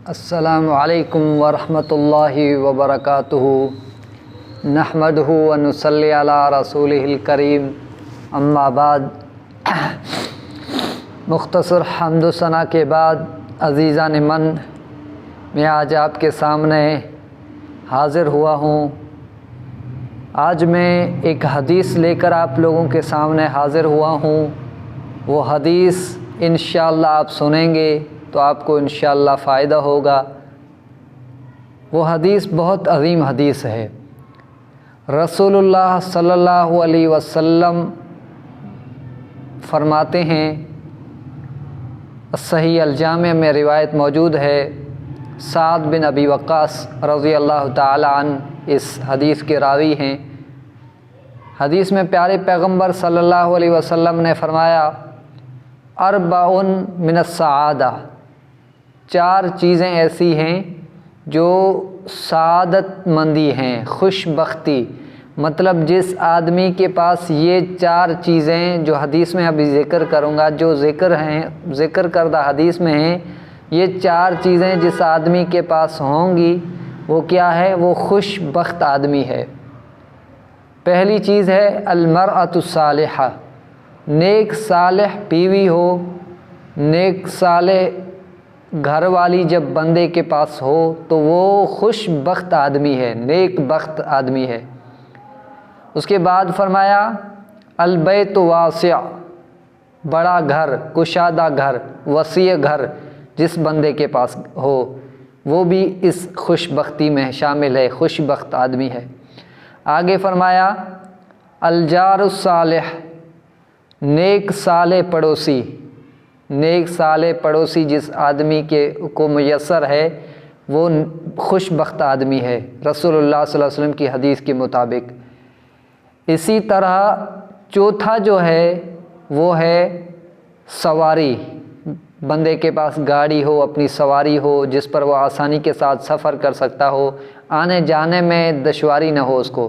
السلام علیکم ورحمۃ اللہ وبرکاتہ۔ نحمدہ و نصلی علی رسولہ الکریم، اما بعد۔ مختصر حمد و ثنا کے بعد عزیزان من، میں آج آپ کے سامنے حاضر ہوا ہوں۔ آج میں ایک حدیث لے کر آپ لوگوں کے سامنے حاضر ہوا ہوں۔ وہ حدیث انشاءاللہ آپ سنیں گے تو آپ کو انشاءاللہ فائدہ ہوگا۔ وہ حدیث بہت عظیم حدیث ہے۔ رسول اللہ صلی اللہ علیہ وسلم فرماتے ہیں، صحیح الجامع میں روایت موجود ہے، سعد بن ابی وقاص رضی اللہ تعالی عنہ اس حدیث کے راوی ہیں۔ حدیث میں پیارے پیغمبر صلی اللہ علیہ وسلم نے فرمایا، اربع من السعادہ، چار چیزیں ایسی ہیں جو سعادت مندی ہیں، خوش بختی۔ مطلب جس آدمی کے پاس یہ چار چیزیں جو حدیث میں ابھی ذکر کروں گا، جو ذکر کردہ حدیث میں ہیں، یہ چار چیزیں جس آدمی کے پاس ہوں گی وہ کیا ہے؟ وہ خوش بخت آدمی ہے۔ پہلی چیز ہے المرأۃ الصالحہ، نیک صالح بیوی ہو، نیک صالح گھر والی جب بندے کے پاس ہو تو وہ خوش بخت آدمی ہے، نیک بخت آدمی ہے۔ اس کے بعد فرمایا البیت واسع، بڑا گھر، کشادہ گھر، وسیع گھر جس بندے کے پاس ہو وہ بھی اس خوش بختی میں شامل ہے، خوش بخت آدمی ہے۔ آگے فرمایا الجار الصالح، نیک صالح پڑوسی، نیک صالح پڑوسی جس آدمی کو میسر ہے وہ خوش بخت آدمی ہے، رسول اللہ صلی اللہ علیہ وسلم کی حدیث کے مطابق۔ اسی طرح چوتھا جو ہے وہ ہے سواری، بندے کے پاس گاڑی ہو، اپنی سواری ہو جس پر وہ آسانی کے ساتھ سفر کر سکتا ہو، آنے جانے میں دشواری نہ ہو اس کو۔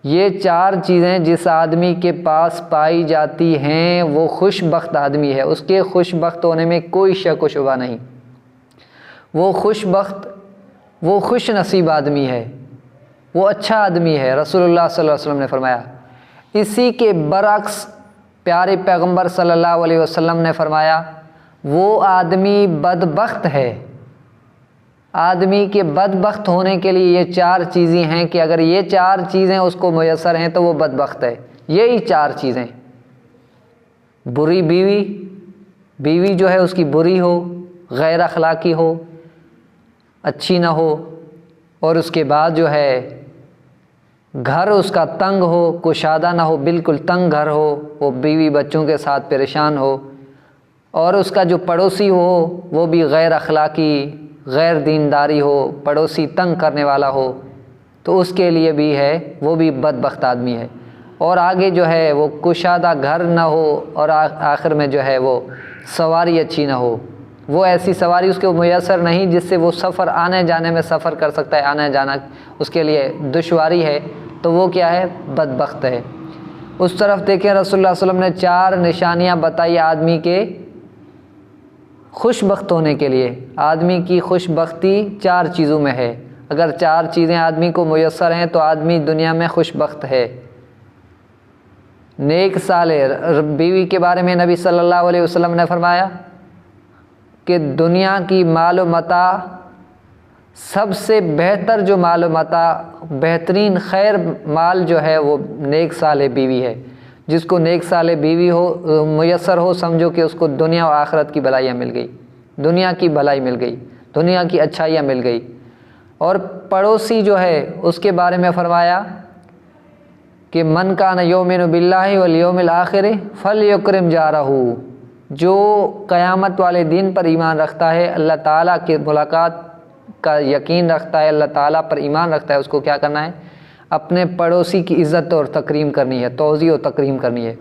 یہ چار چیزیں جس آدمی کے پاس پائی جاتی ہیں وہ خوش بخت آدمی ہے، اس کے خوش بخت ہونے میں کوئی شک و شبہ نہیں۔ وہ خوش بخت، وہ خوش نصیب آدمی ہے، وہ اچھا آدمی ہے، رسول اللہ صلی اللہ علیہ وسلم نے فرمایا۔ اسی کے برعکس پیارے پیغمبر صلی اللہ علیہ وسلم نے فرمایا وہ آدمی بدبخت ہے۔ آدمی کے بدبخت ہونے کے لیے یہ چار چیزیں ہیں کہ اگر یہ چار چیزیں اس کو میسر ہیں تو وہ بدبخت ہے۔ یہی چار چیزیں، بری بیوی، بیوی جو ہے اس کی بری ہو، غیر اخلاقی ہو، اچھی نہ ہو، اور اس کے بعد جو ہے گھر اس کا تنگ ہو، کشادہ نہ ہو، بالکل تنگ گھر ہو، وہ بیوی بچوں کے ساتھ پریشان ہو، اور اس کا جو پڑوسی ہو وہ بھی غیر اخلاقی، غیر دینداری ہو، پڑوسی تنگ کرنے والا ہو، تو اس کے لیے بھی ہے، وہ بھی بدبخت آدمی ہے۔ اور آگے جو ہے وہ کشادہ گھر نہ ہو، اور آخر میں جو ہے وہ سواری اچھی نہ ہو، وہ ایسی سواری اس کو میسر نہیں جس سے وہ سفر، آنے جانے میں سفر کر سکتا ہے، آنا جانا اس کے لیے دشواری ہے، تو وہ کیا ہے؟ بدبخت ہے۔ اس طرف دیکھیں، رسول اللہ صلی اللہ علیہ وسلم نے چار نشانیاں بتائی آدمی کے خوش بخت ہونے کے لیے۔ آدمی کی خوش بختی چار چیزوں میں ہے۔ اگر چار چیزیں آدمی کو میسر ہیں تو آدمی دنیا میں خوش بخت ہے۔ نیک صالح بیوی کے بارے میں نبی صلی اللہ علیہ وسلم نے فرمایا کہ دنیا کی مال و متاع، سب سے بہتر جو مال و متاع، بہترین خیر مال جو ہے وہ نیک صالح بیوی ہے۔ جس کو نیک صالح بیوی ہو، میسر ہو، سمجھو کہ اس کو دنیا و آخرت کی بھلائیاں مل گئی، دنیا کی بھلائی مل گئی، دنیا کی اچھائیاں مل گئی۔ اور پڑوسی جو ہے اس کے بارے میں فرمایا کہ من کان یؤمن باللہ والیوم الآخر فلیکرم جارہ، جو قیامت والے دن پر ایمان رکھتا ہے، اللہ تعالیٰ کی ملاقات کا یقین رکھتا ہے، اللہ تعالیٰ پر ایمان رکھتا ہے، اس کو کیا کرنا ہے؟ اپنے پڑوسی کی عزت اور تکریم کرنی ہے، توضیع و تکریم کرنی ہے۔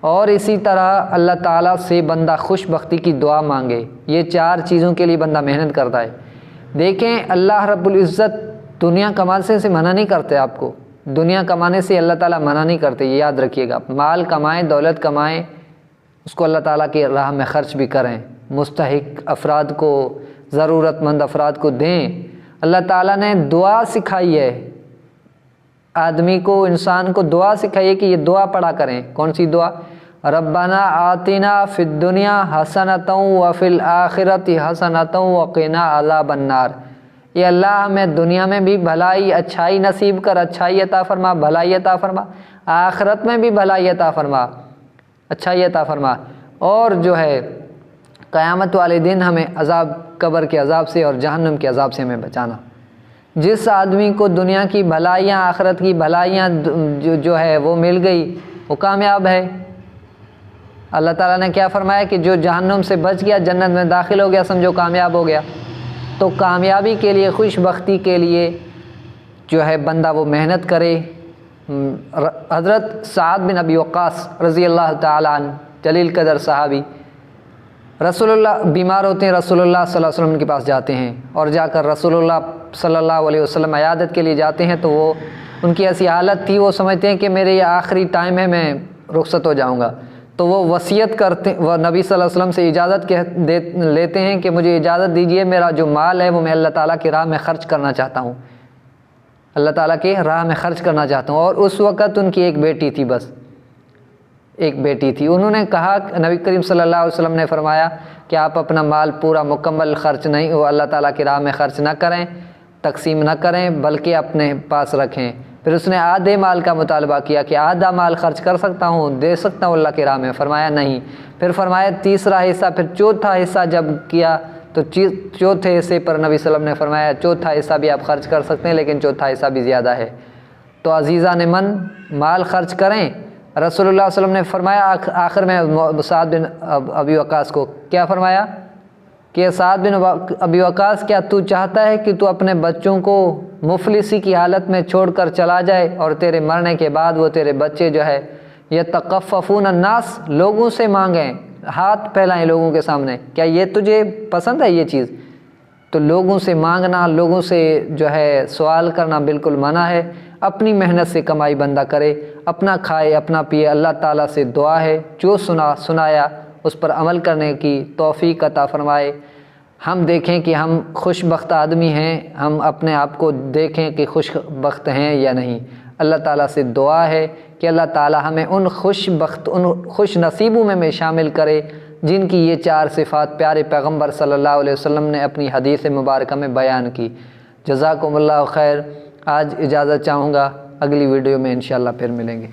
اور اسی طرح اللہ تعالیٰ سے بندہ خوش بختی کی دعا مانگے۔ یہ چار چیزوں کے لیے بندہ محنت کرتا ہے۔ دیکھیں، اللہ رب العزت دنیا کمانے سے منع نہیں کرتے، آپ کو دنیا کمانے سے اللہ تعالیٰ منع نہیں کرتے، یہ یاد رکھیے گا۔ مال کمائیں، دولت کمائیں، اس کو اللہ تعالیٰ کی راہ میں خرچ بھی کریں، مستحق افراد کو ضرورت مند افراد کو دیں۔ اللہ تعالیٰ نے دعا سکھائی ہے آدمی کو، انسان کو دعا سکھائی ہے کہ یہ دعا پڑھا کریں۔ کون سی دعا؟ ربنا آتنا فی الدنیا حسنۃ وفی الآخرۃ حسنۃ وقنا عذاب النار۔ یہ اللہ ہمیں دنیا میں بھی بھلائی اچھائی نصیب کر، اچھائی عطا فرما، بھلائی عطا فرما، آخرت میں بھی بھلائی عطا فرما، اچھائی عطا فرما، اور جو ہے قیامت والے دن ہمیں عذاب قبر کے عذاب سے اور جہنم کے عذاب سے ہمیں بچانا۔ جس آدمی کو دنیا کی بھلائیاں، آخرت کی بھلائیاں جو ہے وہ مل گئی، وہ کامیاب ہے۔ اللہ تعالیٰ نے کیا فرمایا کہ جو جہنم سے بچ گیا، جنت میں داخل ہو گیا، سمجھو کامیاب ہو گیا۔ تو کامیابی کے لیے، خوش بختی کے لیے جو ہے بندہ وہ محنت کرے۔ حضرت سعد بن ابی وقاص رضی اللہ تعالیٰ عنہ، جلیل قدر صحابی، رسول اللہ بیمار ہوتے ہیں، رسول اللہ صلی اللہ علیہ وسلم کے پاس جاتے ہیں، اور جا کر رسول اللہ صلی اللہ علیہ وسلم عیادت کے لیے جاتے ہیں، تو وہ ان کی ایسی حالت تھی، وہ سمجھتے ہیں کہ میرے یہ آخری ٹائم ہے، میں رخصت ہو جاؤں گا۔ تو وہ وصیت کرتے، وہ نبی صلی اللہ علیہ وسلم سے اجازت لیتے ہیں کہ مجھے اجازت دیجیے، میرا جو مال ہے وہ میں اللہ تعالیٰ کی راہ میں خرچ کرنا چاہتا ہوں، اللہ تعالیٰ کی راہ میں خرچ کرنا چاہتا ہوں۔ اور اس وقت ان کی ایک بیٹی تھی، بس ایک بیٹی تھی۔ انہوں نے کہا، نبی کریم صلی اللہ علیہ وسلم نے فرمایا کہ آپ اپنا مال پورا مکمل خرچ نہیں، وہ اللہ تعالیٰ کی راہ میں خرچ نہ کریں، تقسیم نہ کریں، بلکہ اپنے پاس رکھیں۔ پھر اس نے آدھے مال کا مطالبہ کیا کہ آدھا مال خرچ کر سکتا ہوں، دے سکتا ہوں اللہ کی راہ میں؟ فرمایا نہیں۔ پھر فرمایا تیسرا حصہ، پھر چوتھا حصہ جب کیا تو چوتھے حصے پر نبی صلی اللہ علیہ وسلم نے فرمایا چوتھا حصہ بھی آپ خرچ کر سکتے ہیں، لیکن چوتھا حصہ بھی زیادہ ہے۔ تو عزیزان من، مال خرچ کریں۔ رسول اللہ صلی اللہ علیہ وسلم نے فرمایا آخر میں سعد بن ابی وقاص کو کیا فرمایا کہ سعد بن ابی وقاص، کیا تو چاہتا ہے کہ تو اپنے بچوں کو مفلسی کی حالت میں چھوڑ کر چلا جائے، اور تیرے مرنے کے بعد وہ تیرے بچے جو ہے یتقففون الناس، لوگوں سے مانگیں، ہاتھ پھیلائیں لوگوں کے سامنے؟ کیا یہ تجھے پسند ہے یہ چیز؟ تو لوگوں سے مانگنا، لوگوں سے جو ہے سوال کرنا بالکل منع ہے۔ اپنی محنت سے کمائی بندہ کرے، اپنا کھائے، اپنا پیے۔ اللہ تعالیٰ سے دعا ہے جو سنایا اس پر عمل کرنے کی توفیق عطا فرمائے۔ ہم دیکھیں کہ ہم خوش بخت آدمی ہیں، ہم اپنے آپ کو دیکھیں کہ خوش بخت ہیں یا نہیں۔ اللہ تعالیٰ سے دعا ہے کہ اللہ تعالیٰ ہمیں ان خوش بخت، ان خوش نصیبوں میں شامل کرے جن کی یہ چار صفات پیارے پیغمبر صلی اللہ علیہ وسلم نے اپنی حدیث مبارکہ میں بیان کی۔ جزاکم اللہ خیر۔ آج اجازت چاہوں گا، اگلی ویڈیو میں انشاءاللہ پھر ملیں گے۔